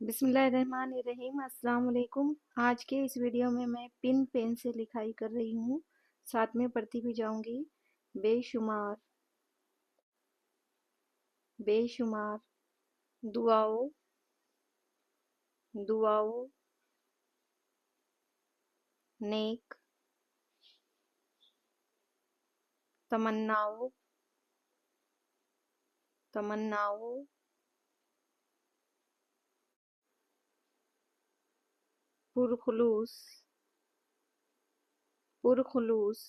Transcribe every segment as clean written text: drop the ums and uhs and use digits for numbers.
बिस्मिल्लाहिर्रहमानिर्रहीम। अस्सलाम वालेकुम। आज के इस वीडियो में मैं पिन पेन से लिखाई कर रही हूँ, साथ में पढ़ती भी जाऊंगी। बेशुमार बेशुमार दुआओं दुआओं नेक तमन्नाओं तमन्नाओं पुरखुलूस पुरखुलूस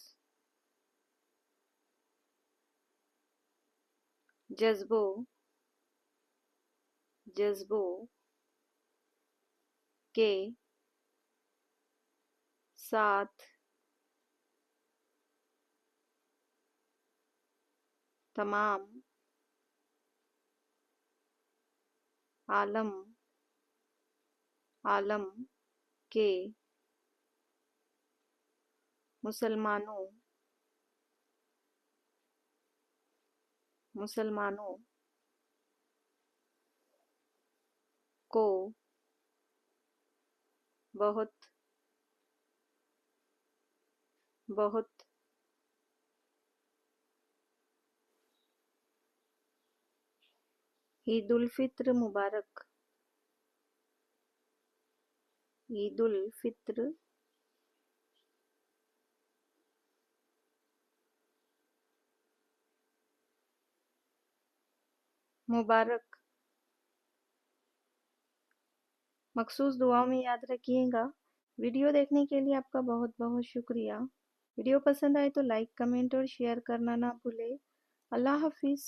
जज्बों जज्बों के साथ तमाम आलम आलम के मुसलमानों मुसलमानों को बहुत बहुत ईद उल फित्र मुबारक। ईद उल फित्र मुबारक। मखसूस दुआओं में याद रखिएगा। वीडियो देखने के लिए आपका बहुत बहुत शुक्रिया। वीडियो पसंद आए तो लाइक, कमेंट और शेयर करना ना भूलें। अल्लाह हाफिज़।